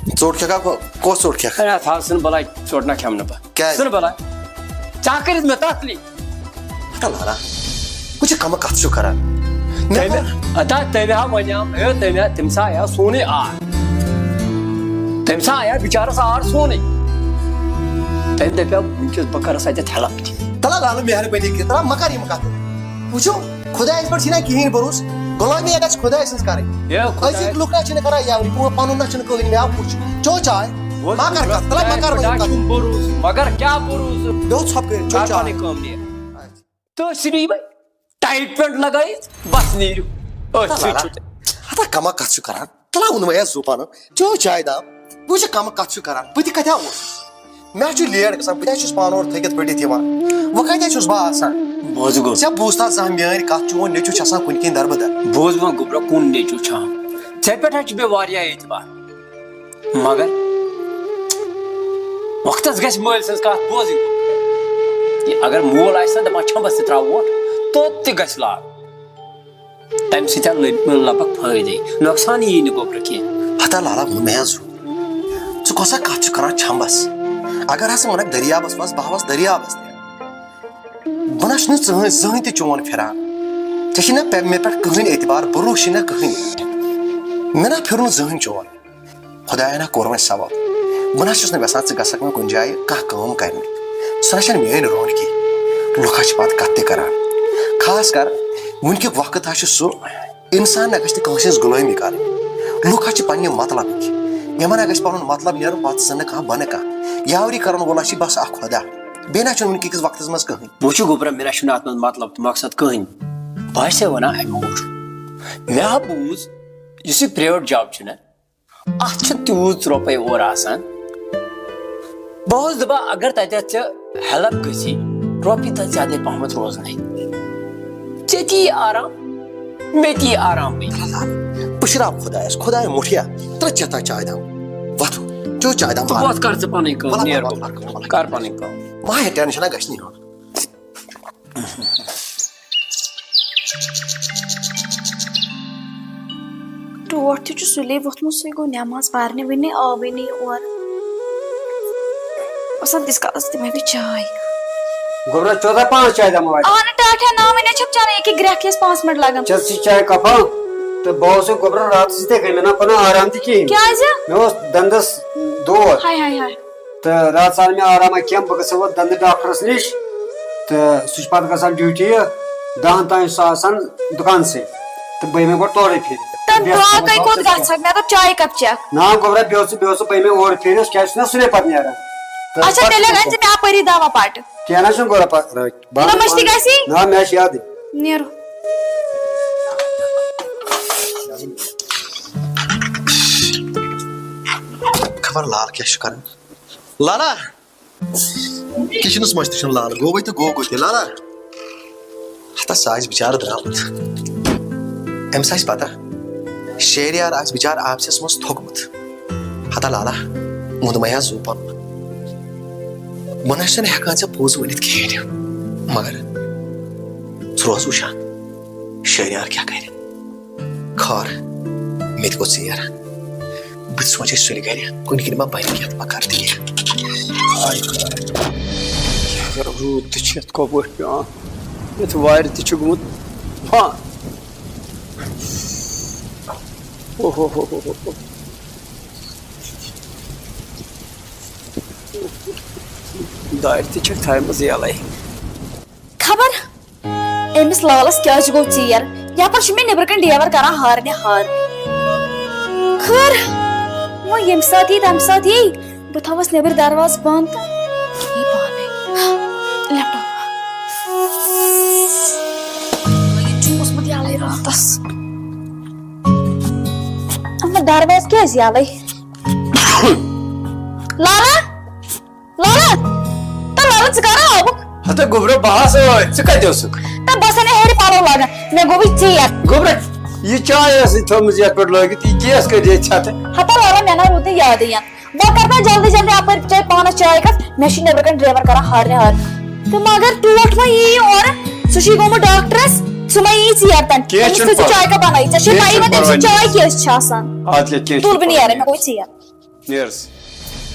ژوٚٹ کھٮ۪کھا کۄس ژوٚٹ کھٮ۪کھ ہے تھاو سن بلاے ژوٚٹ کھٮ۪م نہٕ بہٕ کیٛازِ سن بلاے ژےٚ کٔرِتھ مےٚ تکلیٖف ہٹا لارا وۄنۍ چھِ کَمہٕ کَتھ چھُ کران تٔمۍ ہا وَنیٛام ہے تٔمۍ سا آیا سونُے آر تٔمۍ سا آیا بِچارَس آر سونُے تٔمۍ دَپیو وٕنکٮ۪س بہٕ کَرَس اَتٮ۪تھ ہٮ۪لٕپ تہِ تلا لالہٕ مہربٲنی کٔرِتھ تلا مہ کر یِم کَتھٕ وٕچھو خۄدایَس پٮ۪ٹھ چھِنہ کِہیٖنۍ بروسہٕ غۄلٲمی گژھِ خۄداے سٕنٛز کَرٕنۍ أزِکۍ لُکھ نہ چھِنہٕ کران یَوٕنۍ پَنُن نہ چھُنہٕ کٕہٕنۍ مےٚ پوٚچھ چو چاے ما کر کَتھ تلا مہ کر مگر کیٛاہ بروسہٕ بیٚو ژھۄپ کٔرِتھ چو چاے کٲم نیرِ تہٕ سری بھائی ٹایٹ پینٹ لگٲیِتھ بس نیٖرِو ہتا کَمہ کَتھ چھُ کران تلا ووٚنمَے حظ زُپانو چو چاے دام بہٕ چھُ کَمہٕ کَتھ چھُ کران بہٕ تہِ کَتہِ اوسُس مےٚ چھُ لیٹ گژھان بہٕ تہِ چھُس پانہٕ اورٕ تھٔکِتھ پٔٹِتھ یِوان وۄنۍ کَتہِ چھُس بہٕ آسان بوز گوٚو ژےٚ بوٗزتھا زانٛہہ میٲنۍ کَتھ چون نیٚچوٗ چھُ آسان کُنہِ کِنۍ دربٕدر بوز وۄنۍ گوٚبرا کُن نیچوٗ چھام ژےٚ پٮ۪ٹھ حظ چھُ مےٚ واریاہ اعتبار مگر وقتس گژھِ مٲلۍ سٕنٛز کتھ بوزٕنۍ اگر مول آسہِ نا دپان چھمبس تہِ تراو ووٹ توٚت تہِ گژھِ لاگ تمہِ سۭتۍ لگ بگ فٲیدے نۄقصان یی نہٕ گوٚبرا کینٛہہ ہتا لالا ووٚنمَے حظ ژٕ کۄسا کَتھ چھُ کران چھمبس اگر ہسا وَنکھ دٔریابس منٛز بہٕ ہاوس دٔریابس تہِ بہٕ نہ چھُنہٕ زٕہٕنۍ تہِ چون پھِران ژےٚ چھُے نہ مےٚ پٮ۪ٹھ کٕہٕنۍ اعتبار بروسہٕ چھُے نہ کٕہٕنۍ مےٚ نہ پھِر نہٕ زٕہٕنۍ چون خۄدایا نہ کوٚر وۄنۍ ثواب بہٕ نہ چھُس نہٕ یژھان ژٕ گژھکھ وۄنۍ کُنہِ جایہِ کانٛہہ کٲم کرنہِ سۄ نہ چھنہٕ میٲنۍ رونقی لُکھ حظ چھِ پتہٕ کتھ تہِ کران خاص کر وٕنکیُک وقت حظ چھُ سُہ انسان نہ گژھِ نہٕ کٲنٛسہِ ہٕنٛز غُلٲمی کرٕنۍ لُکھ حظ چھِ پننہِ مطلبٕکۍ یِمن نہ گژھِ پنُن مطلب نیرُن پتہٕ زن نہٕ کانٛہہ بنہٕ کانٛہہ یاوری کرن وول حظ چھِ بس اکھ خۄدا بیٚیہِ نہ چھُنہٕ وٕنکِکِس وقتس منٛز کٕہٕنۍ وٕچھِو گوٚبرا مےٚ نہ چھُنہٕ اتھ منٛز مطلب تہٕ مقصد کٕہٕنۍ بہٕ آسے ونان امہِ موٗجوٗب مےٚ ہا بوٗز یُس یہِ پرٛیویٹ جاب چھُنہ اتھ چھِ تیوٗت رۄپے اورٕ آسان بہٕ اوسُس دپان اگر تتٮ۪تھ ژےٚ ہیلپ گژھی رۄپیہِ تتھ زیادے پہمتھ روزنٕے ژےٚ تہِ یی آرام مےٚ تہِ یی آرامٕے بہٕ شراو خۄدایس خۄدایا مُٹھیا ترٛےٚ چتا چاے دام وۄتھو چو چاے دام وۄتھ کر ژٕ پنٕنۍ کٲم نیر کر پنٕنۍ کٲم ما ہے ٹینشنہ گژھِ نہٕ ہیوٚن ٹوٹھ تہِ چھُ سُلے ووٚتھمُت سُے گوٚو نٮ۪ماز پرنہِ وٕنہِ آوٕے نہٕ یہِ اورٕ آسان تِس کالس دِمے بہٕ چاے گوبرا 14-5 چاے دمو اہن ٹاٹھا نا وۄنۍ چھم چانہٕ ییٚکیٛاہ گرٛٮ۪کھ یس 5 منٹ لگان چل ژٕ چاے کپا تہٕ بہٕ اوسُس گوبرا راتس یِتھے کٔنۍ مےٚ نا پنُن آرام تہِ کِہیٖنۍ کیٛازِ مےٚ اوس دنٛدس دود ہاے ہاے ہاے تہٕ راتس آو مےٚ آراما کینٛہہ بہٕ گژھٕ وۄنۍ دنٛدٕ ڈاکٹرس نِش تہٕ سُہ چھُ پتہٕ گژھان ڈیوٹی 10 تام سُہ آسان دُکانسٕے تہٕ بہٕ یِمے گۄڈٕ تورے پھِرِ باقٕے کوٚت گژھکھ مےٚ دوٚپ چایہِ کپ چکھ نا گوبرا بیٚیہِ اوس بہٕ یِمے اورٕ پھِرِس کیٛازِ چھُنا سُلے پتہٕ نیران اچھا تیٚلہِ أنۍ زِ مےٚ اپٲری دوا پٹہٕ کینٛہہ نہ چھُنہٕ گوبرا پتہٕ مٔشتٕے گژھی نا مےٚ چھِ یادٕے نیرو خبر لال کیٛاہ چھُ کران لالا کِچنس منٛز تہِ چھُنہٕ لال گوٚوے تہٕ گوٚو کوٚت لالا ہتا سُہ آسہِ بِچارٕ درٛامُت أمِس آسہِ پتہ شہریار آسہِ بِچارٕ آفسس منٛز تھوٚکمُت ہتا لالا ووٚنمَے حظ زوٗپن بہٕ نہ چھُسَن ہٮ۪کان ژےٚ پوٚز ؤنِتھ کِہیٖنۍ مگر ژٕ روز وٕچھان شہریار کیٛاہ کرِ خٲر مےٚ تہِ گوٚو ژیر بہٕ تہِ سونٛچے سُلہِ گرِ کُنہِ کِنۍ ما بنہِ کینٛہہ بہٕ کرٕ تہِ کینٛہہ روٗد تہِ چھُ یتھ کۄپٲٹھۍ پیٚوان یتھ وارِ تہِ چھُ گوٚمُت بنٛد دارِ تہِ چھکھ تھایمٕژ یلے خبر أمِس لالس کیٛازِ گوٚو ژیر یپٲرۍ چھُ مےٚ نیبرٕ کنۍ ڈیور کران ہارنہِ ہارنہِ خٲر وۄنۍ ییٚمہِ ساتہٕ یی تمہِ ساتہٕ یی بہٕ تھاوس نیبٕرۍ دروازٕ بنٛد تہٕ یی پانے لیپٹاپ ییٚتہِ چھُ اوسمُت یلے راتس دروازٕ کیٛازِ یلے لالا لالا تہٕ لالا ژٕ کر آوُکھ ہتا گوبرا بہٕ آس ٲدۍ ژٕ کتہِ اوسُکھ تہٕ بہٕ ٲسَے ہیرِ پلو لاگان مےٚ گوٚوُے ژیر گوبرا یہِ چاے ٲسٕے تھٲومٕژ یتھ پٮ۪ٹھ لٲگِتھ یہِ گیس کٔرۍ ییٚتہِ چھتہٕ ہتا لالا مےٚ نہ روٗد نہٕ یادٕے وۄنۍ کر بہٕ جلدی جلدی اپٲرۍ چاے پانس چاے کپ مےٚ چھُ نیبرٕ کنۍ ڈریور کران ہارنہِ ہارنہِ تہٕ مگر ٹوٹھ وۄنۍ یی اورٕ سُہ چھُے گوٚمُت ڈاکٹرس سُہ ما یی ژیر تام تٔمِس تھٲے زِ چاے کپ بنٲیِتھ ژےٚ چھے پایی وۄنۍ تٔمۍ سٕنٛز چاے کیٛاہ چھِ آسان تُل بہٕ نیرے مےٚ گوٚو ژیر نیرس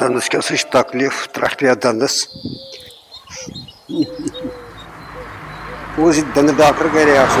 Dəndiz kəsiş təklif, tərəfliyə dəndiz. O ciddən də axır qeyri yaxşı.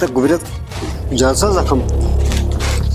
Tə qübrət gəlsə zəxəm.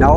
Nə o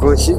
Qoysi.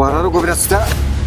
Vararı qübrətdə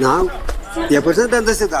nə? Yapırsan dəndiz də.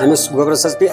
Həmis qübrətsəz bir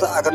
da agar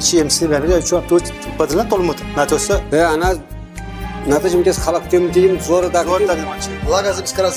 شيء مسلم يعني شو تو بدلنا طول مت ما توسع ve ana natacım kes xalaq temtiyim zor da Allah razı olsun karas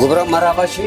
gubra marabashi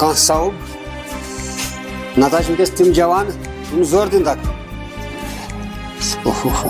kan saub natacım kes tim jawan im zor din dak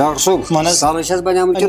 Doktor sob salışaz bana mümkün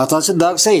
atası dak say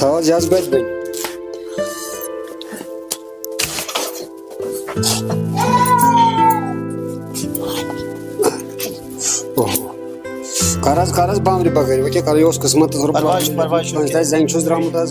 tava jaz bet ben Karaz bamri bagari ve karayos kısmet zor Parvaj. Işte zengçoz dramutaz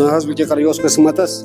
Naz ve karayos kısmetas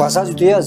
basaz ütüyaz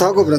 ta gobra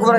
gobra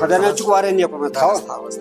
kadana çuk var en yapama ta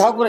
ta gobra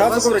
ta gobra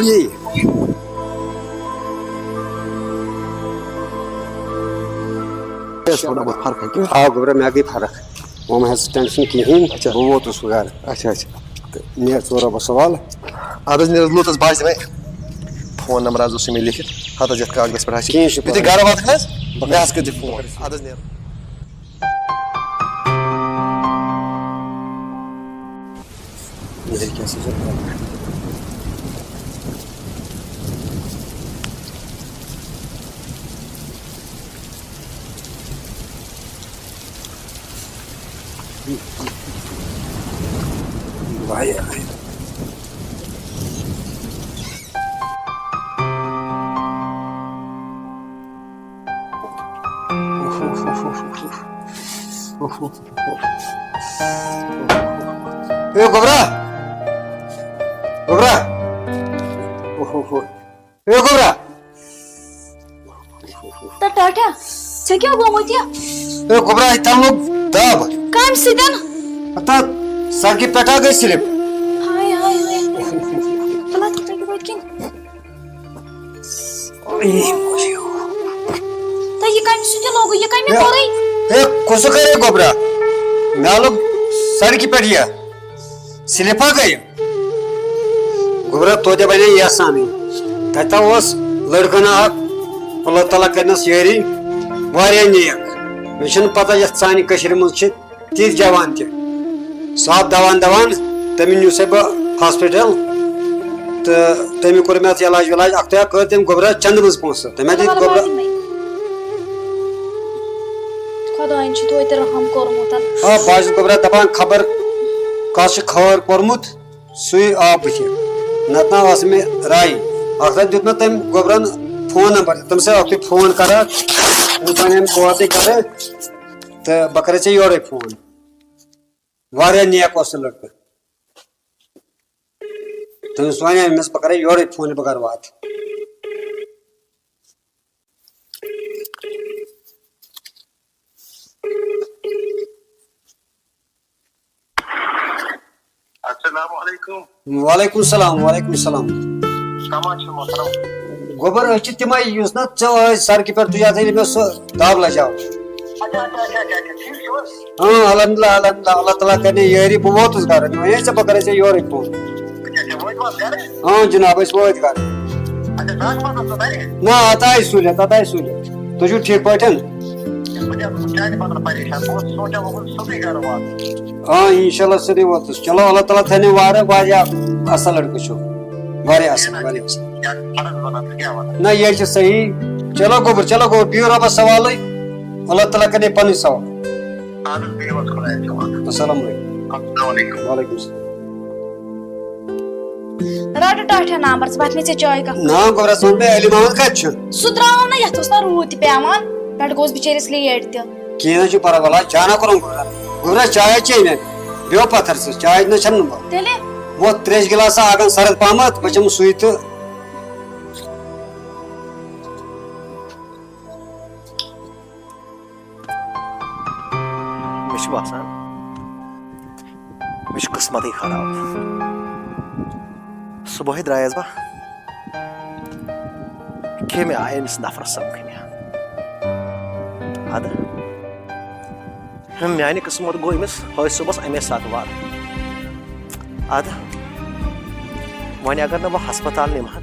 iyi تھوڑا بہت فرق ہے آ گوبرا مےٚ گٔے فرق وۄنۍ مہ ہٮ۪س ٹٮ۪نشن کِہیٖنۍ بہٕ ووتُس وۄنۍ گرٕ اچھا اچھا تہٕ نیر ژٕ رۄبس حوالہٕ اد حظ نیرٕ لوٚت حظ باسہِ مےٚ فون نمبر حظ اوس مےٚ لیکھِتھ ہتھ حظ یتھ کاغذس پٮ۪ٹھ کِہیٖنۍ چھُ یُتھُے گرٕ واتکھ حظ مےٚ حظ کٔرۍزِ فون اد حظ نیرٕ نیر کیٛاہ سا چھِ پرٛابلِم واریاہ اے گوبرا گوبرا اے گوبرا تا ٹاٹا ژےٚ کیٛاہ گوٚمُت یہِ اے گوبرا ییٚتٮ۪ن لوٚگ دب کامہِ سۭتۍ ہتا سڑکہِ پٮ۪ٹھ ہا گٔے سِلِپ ہاے ہاے ہاے بلا تُہۍ وٲتۍ کِنۍ تۄہہِ یہِ کامہِ سۭتۍ لوگوٗ یہِ کامہِ مےٚ کوٚرُے اے کُس کرے گوبرا مےٚ لوٚگ سڑکہِ پٮ۪ٹھ یہِ سِلِپ ہا گٔے گوبرا توتہِ بنے یژھانٕے تتہِ اوس لڑکہٕ اکھ اللہ تعالیٰ کرنس یٲری واریاہ نیک مےٚ چھنہٕ پتہ یتھ سانہِ کٔشیٖرِ منٛز چھِ تِتھۍ جوان تہِ سُہ آو دوان دوان تٔمۍ نیوٗسے بہٕ ہاسپِٹل تہٕ تٔمۍ کوٚر مےٚ اتھ علاج ولاج اکھتُے کٔر تٔمۍ گوبرا چندٕ منٛز پونٛسہٕ تٔمۍ دِتۍ گوبرا خۄدایَن چھُ توتہِ رحم کوٚرمُت آ بہٕ حظ چھُس گوبرا دپان خبر کس چھُ کھٲر کوٚرمُت سُے آو بٕتھِ نتہٕ نہ ٲس مےٚ راے اکھتُے دیُت مےٚ تٔمۍ گوبرن فون نمبر تٔمِس ہے اکھتُے فون کران تٔمِس وَنیٚم بہٕ واتَے گرٕ تہٕ بہٕ کرے ژےٚ یورے فون واریاہ نیک اوس سُہ لڑکہٕ تٔمِس وَنے أمِس بہٕ کرے یورے فون بہٕ گرٕ واتہٕ السلام علیکم وعلیکم السلام وعلیکم السلام کما چھُ محترم گوبر أسۍ چھِ تِمے یُس نا ژٕ ٲسۍ سڑکہِ پٮ۪ٹھ تُہۍ یتھ ییٚلہِ مےٚ سُہ دب لجاو الحمدللہ الحمدللہ اللہ تعالیٰ کرنہِ یٲری بہٕ ووتُس گرٕ مےٚ وَنے ژےٚ بہٕ کرے ژےٚ یورے فون جناب أسۍ وٲتۍ گرٕ نہ اتھ آیہِ سہوٗلیت اتھ آیہِ سہوٗلیت تُہۍ چھِو ٹھیٖک پٲٹھۍ انشاء اللہ سیٚودُے ووتُس چلو اللہ تعالیٰ تھاونو وارٕ واریاہ اصل لڑکہٕ چھُ واریاہ اصل واریاہ اصل نہ یہِ چھُ صحیح چلو گوبر بِہِو رۄبس حوالے اللہ تعالیٰ کرنہِ پنٕنۍ سوال السلام علیکم وعلیکم السلام رٹ ٹاٹا نمبر ژٕ وَتھ مےٚ ژےٚ چاے کپ نا گوبرا ژٕ وَن مےٚ علی محمد کتہِ چھُ سُہ درٛاو نہٕ یتھ اوس نا روٗد تہِ پیوان پٮ۪ٹھٕ گوٚژھ بِچٲرِس لیٹ تہِ کینٛہہ نہٕ چھُ پرواے ولہٕ حظ چانا کوٚرُم گوبرا چاے چیٚیہِ مےٚ بیٚہو پتھر ژٕ چاے نہ چھَنہٕ بہٕ تیٚلہِ ووت تریش گِلاسا اکھ سرد پہمتھ بہٕ چیٚمہٕ سُے تہٕ مےٚ چھُ باسان مےٚ چھُ قٕسمتٕے خراب صبحٲے درٛایس بہٕ کٔمۍ آیہِ أمِس نفرس سمکھٕنہِ اَدٕ میانہِ قٕسمت گوٚو أمِس ہٲسۍ صُبحس اَمے ساتہٕ وارٕ اَدٕ وۄنۍ اگر نہٕ بہٕ ہسپتال نِمہن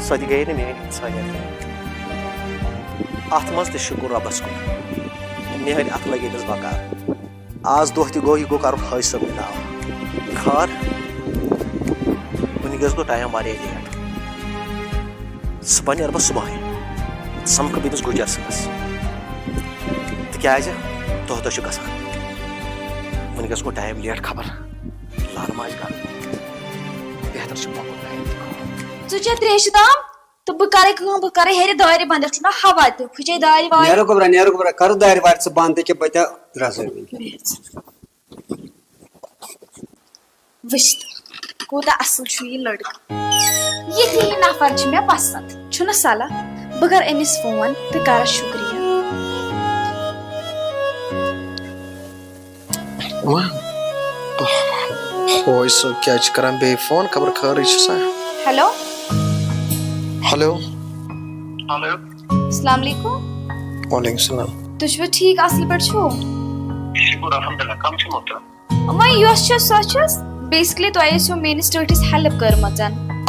سۄ تہِ گٔیے نہٕ میٲنۍ اِنسٲنیت اتھ منٛز تہِ شُکر رۄبس کُن نِہٲلۍ اتھ لگے أمِس بکار آز دۄہ تہِ گوٚو یہِ گوٚو کرُن ہٲسۍ صٲبنہِ ناو خٲر وُنکیٚس گوٚو ٹایم واریاہ لیٹ صبحن نیرٕ بہٕ صبحٲے سمکھٕ بہٕ أمِس گُجر صٲبس تِکیازِ دۄہ دۄہ چھُ گژھان وُنکیٚس گوٚو ٹایم لیٹ خبر لارٕ ماجہِ کرٕ بہتر چھُ مۄکُن ٹایم ژٕ چےٚ تریشہِ تام تہٕ بہٕ کرے کٲم بہٕ کرے ہیرِ دارِ بنٛد یتھ چھُ نا ہوا تہِ پھٕچے دارِ وارِ نیرو گوبرا کر دارِ وارِ ژٕ بنٛد تہِ بہٕ تہِ درٛاسے وٕچھ کوٗتاہ اصٕل چھُ یہِ لڑکہٕ یِتھی ہِوۍ نفر چھِ مےٚ پسنٛد چھُنہٕ صلح بہٕ کرٕ أمِس فون تہٕ کرس شُکریہ ہوے صٲب کیٛازِ چھِ کران بیٚیہِ فون خبر خٲرٕے چھُ سا ہیلو ہیلو السلام علیکم وعلیکم السلام تُہۍ چھِوا ٹھیٖک اَصٕل پٲٹھۍ چھُو شکر الحمدللہ کم چھُ محترم وۄنۍ یۄس چھِ سۄ چھَس بیسِکلی تۄہہِ ٲسوٕ میٲنِس ٹٲٹھِس ہیلٕپ کٔرمٕژ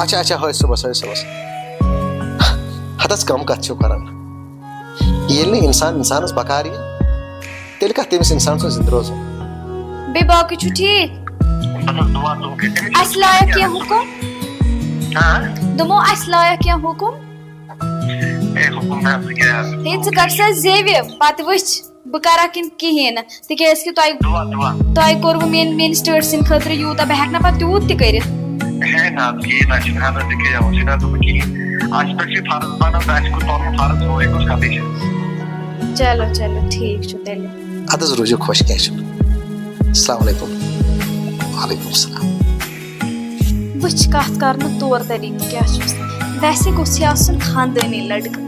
اچھا اچھا ہٲے صُبحس ہتس کم کتھ چھِو کران ییٚلہِ نہٕ اِنسان اِنسانس بکار یی تیٚلہِ کتھ تٔمِس اِنسان سُنٛد زِندٕ روزُن بیٚیہِ باقٕے چھُو ٹھیٖک بس دعا ژٕ اَسہِ لایق کینٛہہ حُکُم ہاں دوٚپمو اَسہِ لایق کینٛہہ حُکُم اے حکم نہ ژٕ کیٛاہ ہے ژٕ کر سا زیوِ پتہٕ وٕچھ بہٕ کرا کِنہٕ کِہیٖنۍ نہٕ تِکیازِ کہِ تۄہہِ دعا تۄہہِ کوٚروٕ میٲنِس ٹٲٹھۍ سٕنٛدِ خٲطرٕ یوٗتاہ بہٕ ہٮ۪کہٕ نہ پتہٕ تیوٗت تہِ کٔرِتھ ہے نہ کِہیٖنۍ نہ چھُنہٕ حظ ژٕ کیٛاہ اوسُے نہ دوٚپمُت کِہیٖنۍ اَسہِ پٮ۪ٹھ چھُ فرض بنان تہٕ اَسہِ کوٚر پنُن فرض سورُے گوٚژھ کَتٕے چھِ چلو چلو ٹھیٖک چھُ تیٚلہِ ادٕ حظ روٗزِو خۄش کیٚنٛہہ چھُنہٕ السلام علیکُم وعلیکُم السلام وٕچھ کتھ کرنُک طور طریٖقہٕ کیٛاہ چھُس ویسے گوٚژھ یہِ آسُن خاندٲنی لڑکہٕ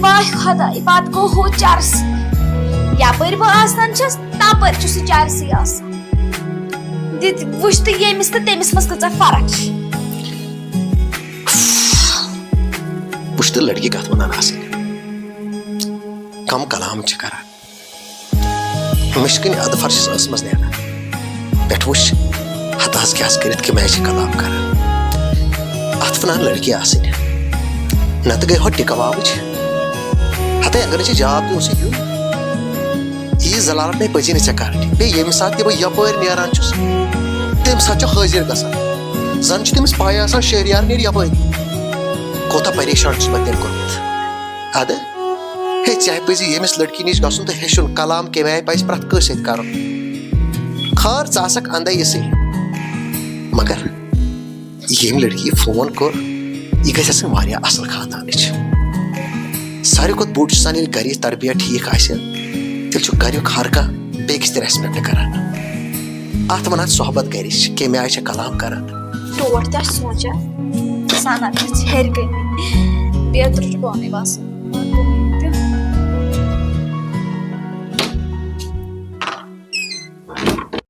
واے خۄداے پتہٕ گوٚو ہُہ چرسہٕ یپٲرۍ بہٕ آسان چھس تپٲرۍ چھُ سُہ چرسٕے آسان وٕچھ تہٕ ییٚمِس تہٕ تٔمِس منٛز کۭژاہ فرق چھِ وٕچھ تہٕ لڑکی کتھ ونان آسٕنۍ کم کلام چھِ کران مشکٕنۍ ادٕ فرشس ٲسمٕژ نیران پٮ۪ٹھ وٕچھ ہتہٕ حظ کیٛاہ کٔرِتھ کمہِ آیہِ چھِ کلام کران اتھ ونان لڑکی آسٕنۍ نتہٕ گٔے ہۄ ٹِکہٕ وابٕچ ہتے اگر نہٕ ژےٚ جاب تہِ اوسُے دیُن ییٖژ زلالت نے پزی نہٕ ژےٚ کرٕنۍ بیٚیہِ ییٚمہِ ساتہٕ تہِ بہٕ یپٲرۍ نیران چھُس تمہِ ساتہٕ چھُ حٲضِر گژھان زن چھُ تٔمِس پاے آسان شہریار نیرِ یپٲرۍ کوتاہ پریشان چھُس بہٕ تٔمۍ کوٚرمُت ادٕ ہے ژےٚ پزی ییٚمِس لڑکی نِش گژھُن تہٕ ہیٚچھُن کلام کمہِ آیہِ پزِ پرٛٮ۪تھ کٲنٛسہِ سۭتۍ کرُن خٲر ژٕ آسکھ انٛدے یِسٕے مگر ییٚمۍ لڑکی فون کوٚر یہِ گژھِ آسٕنۍ واریاہ اصل خاندانٕچ ساروی کھۄتہٕ بوٚڑ چھُ آسان ییٚلہِ گرِچ تربیت ٹھیٖک آسہِ تیٚلہِ چھُ گریُک ہر کانٛہہ بیٚکِس تہِ ریسپیکٹ کران اتھ ونان صحبت گرِچ کمہِ آیہِ چھِ کلام کران ٹوٹھ تہِ آسہِ سونٛچان سنان گژھِ ہیرِ کٔنی بیترٕ چھُ پانے باسان